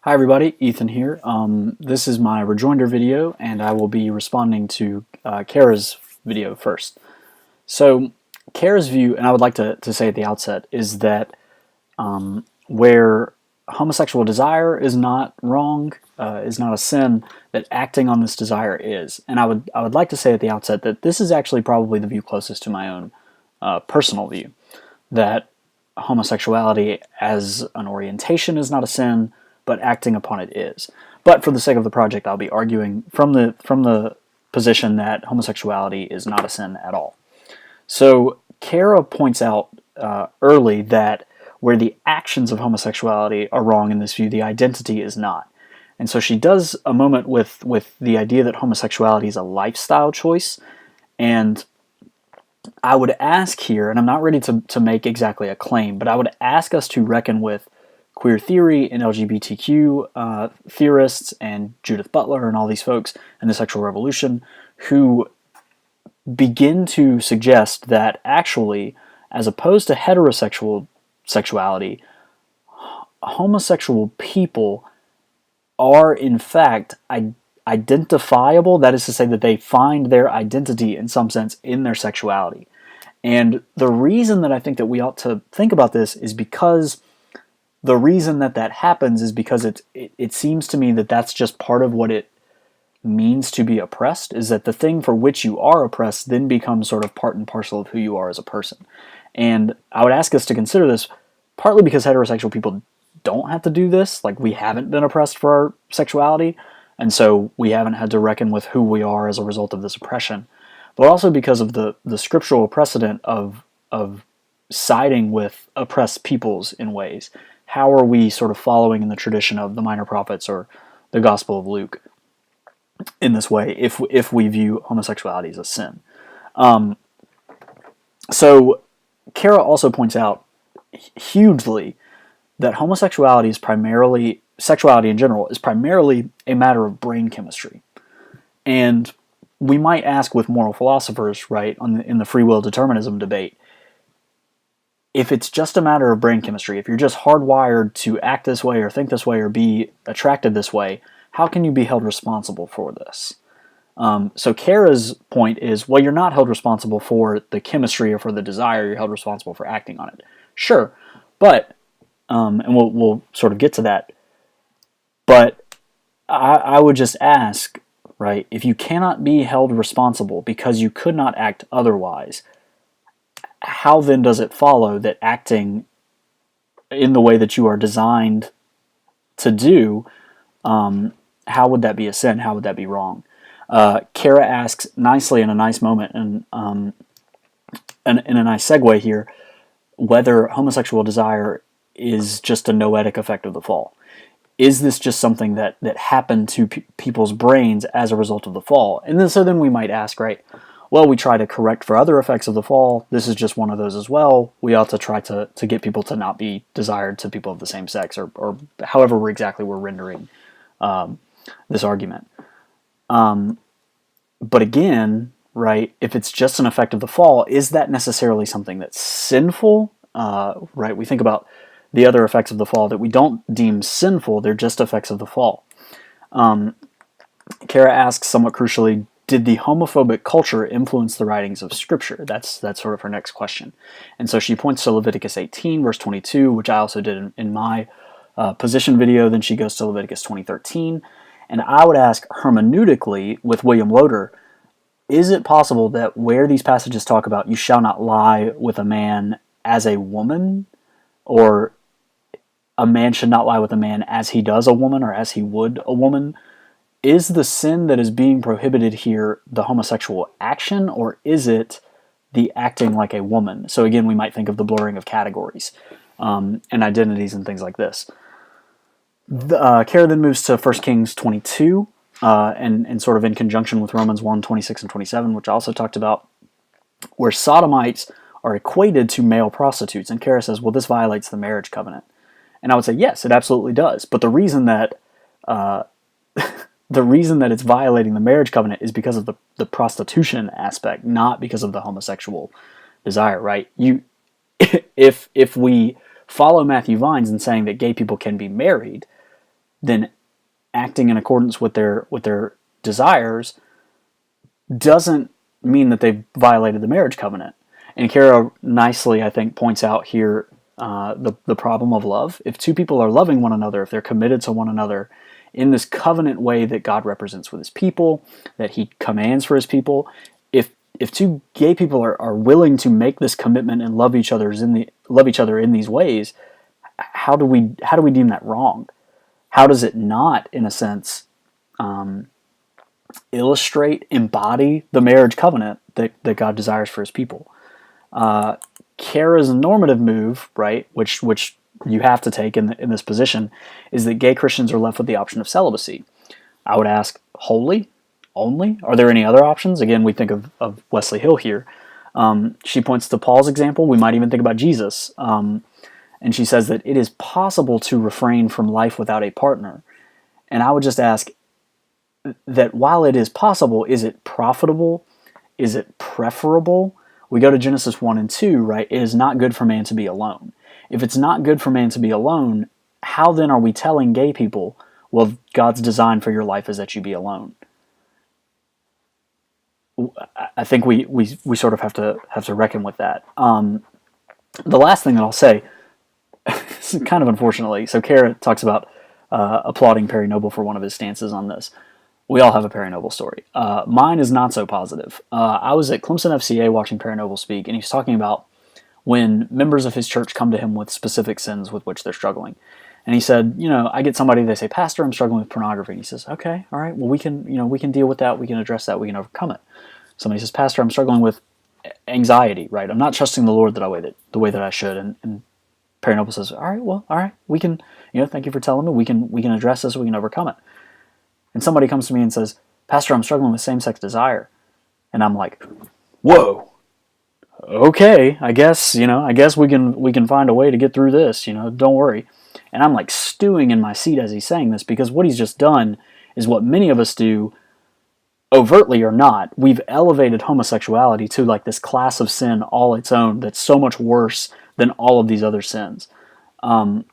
Hi everybody, Ethan here. This is my rejoinder video, and I will be responding to Kara's video first. So, Kara's view, and I would like to say at the outset, is that where homosexual desire is not wrong, is not a sin, that acting on this desire is. And I would like to say at the outset that this is actually probably the view closest to my own personal view, that homosexuality as an orientation is not a sin, but acting upon it is. But for the sake of the project, I'll be arguing from the position that homosexuality is not a sin at all. So Kara points out early that where the actions of homosexuality are wrong in this view, the identity is not. And so she does a moment with the idea that homosexuality is a lifestyle choice. And I would ask here, and I'm not ready to make exactly a claim, but I would ask us to reckon with queer theory and LGBTQ theorists and Judith Butler and all these folks and the sexual revolution who begin to suggest that actually, as opposed to heterosexual sexuality, homosexual people are in fact identifiable. That is to say that they find their identity in some sense in their sexuality. And the reason that I think that we ought to think about this is because the reason that that happens is because it seems to me that that's just part of what it means to be oppressed, is that the thing for which you are oppressed then becomes sort of part and parcel of who you are as a person. And I would ask us to consider this partly because heterosexual people don't have to do this, like we haven't been oppressed for our sexuality, and so we haven't had to reckon with who we are as a result of this oppression, but also because of the scriptural precedent of siding with oppressed peoples in ways. How are we sort of following in the tradition of the minor prophets or the Gospel of Luke in this way if we view homosexuality as a sin? So Kara also points out hugely that homosexuality sexuality in general, is primarily a matter of brain chemistry. And we might ask with moral philosophers, right, in the free will determinism debate, if it's just a matter of brain chemistry, if you're just hardwired to act this way or think this way or be attracted this way, how can you be held responsible for this? So Kara's point is, well, you're not held responsible for the chemistry or for the desire, you're held responsible for acting on it. Sure, but, and we'll sort of get to that, but I would just ask, right, if you cannot be held responsible because you could not act otherwise, how then does it follow that acting in the way that you are designed to do, how would that be a sin? How would that be wrong? Kara asks nicely in a nice moment, and in a nice segue here, whether homosexual desire is just a noetic effect of the fall. Is this just something that happened to people's brains as a result of the fall? And then we might ask, right, well, we try to correct for other effects of the fall. This is just one of those as well. We ought to try to get people to not be desired to people of the same sex, or however we're rendering this argument. But again, right, if it's just an effect of the fall, is that necessarily something that's sinful? Right, we think about the other effects of the fall that we don't deem sinful, they're just effects of the fall. Kara asks somewhat crucially, did the homophobic culture influence the writings of Scripture? That's sort of her next question. And so she points to Leviticus 18, verse 22, which I also did in my position video. Then she goes to Leviticus 20:13. And I would ask hermeneutically with William Loader, is it possible that where these passages talk about you shall not lie with a man as a woman, or a man should not lie with a man as he does a woman or as he would a woman, is the sin that is being prohibited here the homosexual action, or is it the acting like a woman? So again, we might think of the blurring of categories and identities and things like this. Kara then moves to 1 Kings 22, and sort of in conjunction with Romans 1, 26 and 27, which I also talked about, where sodomites are equated to male prostitutes. And Kara says, well, this violates the marriage covenant. And I would say, yes, it absolutely does. But the reason that it's violating the marriage covenant is because of the prostitution aspect, not because of the homosexual desire, right? If we follow Matthew Vines in saying that gay people can be married, then acting in accordance with their desires doesn't mean that they've violated the marriage covenant. And Kara nicely, I think, points out here the problem of love. If two people are loving one another, if they're committed to one another in this covenant way that God represents with his people, that he commands for his people, if two gay people are willing to make this commitment and love each other in these ways, how do we deem that wrong? How does it not, in a sense, illustrate, embody the marriage covenant that God desires for his people? Kara's normative move, right, which you have to take in this position, is that gay Christians are left with the option of celibacy. I would ask, wholly? Only? Are there any other options? Again, we think of Wesley Hill here. She points to Paul's example. We might even think about Jesus. And she says that it is possible to refrain from life without a partner. And I would just ask that while it is possible, is it profitable? Is it preferable? We go to Genesis 1 and 2, right? It is not good for man to be alone. If it's not good for man to be alone, how then are we telling gay people, well, God's design for your life is that you be alone? I think we sort of have to reckon with that. The last thing that I'll say, kind of unfortunately, so Kara talks about applauding Perry Noble for one of his stances on this. We all have a Perry Noble story. Mine is not so positive. I was at Clemson FCA watching Perry Noble speak, and he's talking about when members of his church come to him with specific sins with which they're struggling. And he said, I get somebody, they say, Pastor, I'm struggling with pornography. And he says, okay, all right, well, we can deal with that. We can address that. We can overcome it. Somebody says, Pastor, I'm struggling with anxiety, right? I'm not trusting the Lord the way that I should. And Perry Noble says, all right, we can, thank you for telling me. We can address this. We can overcome it. And somebody comes to me and says, Pastor, I'm struggling with same-sex desire. And I'm like, whoa, okay, I guess we can find a way to get through this, don't worry. And I'm like stewing in my seat as he's saying this, because what he's just done is what many of us do, overtly or not. We've elevated homosexuality to like this class of sin all its own that's so much worse than all of these other sins. And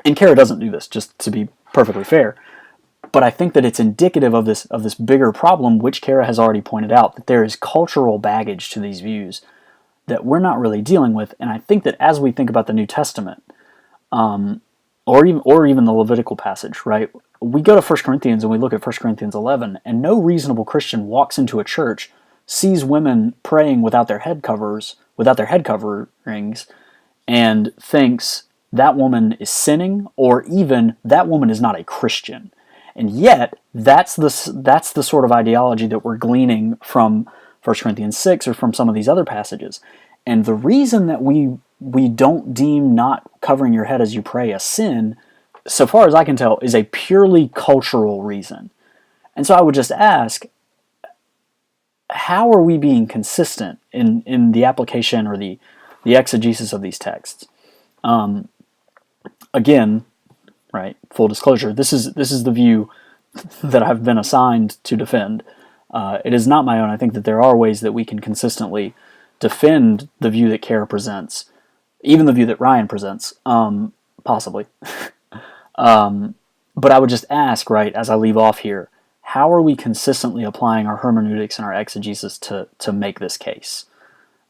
Kara doesn't do this, just to be perfectly fair. But I think that it's indicative of this bigger problem, which Kara has already pointed out, that there is cultural baggage to these views that we're not really dealing with. And I think that as we think about the New Testament, or even the Levitical passage, right? We go to 1 Corinthians and we look at 1 Corinthians 11, and no reasonable Christian walks into a church, sees women praying without their head coverings, and thinks that woman is sinning, or even that woman is not a Christian. And yet, that's the sort of ideology that we're gleaning from 1 Corinthians 6 or from some of these other passages. And the reason that we don't deem not covering your head as you pray a sin, so far as I can tell, is a purely cultural reason. And so I would just ask, how are we being consistent in the application or the exegesis of these texts? Again, right, full disclosure, this is the view that I've been assigned to defend. It is not my own. I think that there are ways that we can consistently defend the view that Kara presents, even the view that Ryan presents, possibly. But I would just ask, right, as I leave off here, how are we consistently applying our hermeneutics and our exegesis to make this case?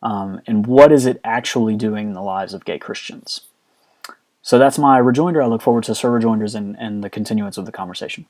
And what is it actually doing in the lives of gay Christians? So that's my rejoinder. I look forward to Sir Rejoinders and the continuance of the conversation.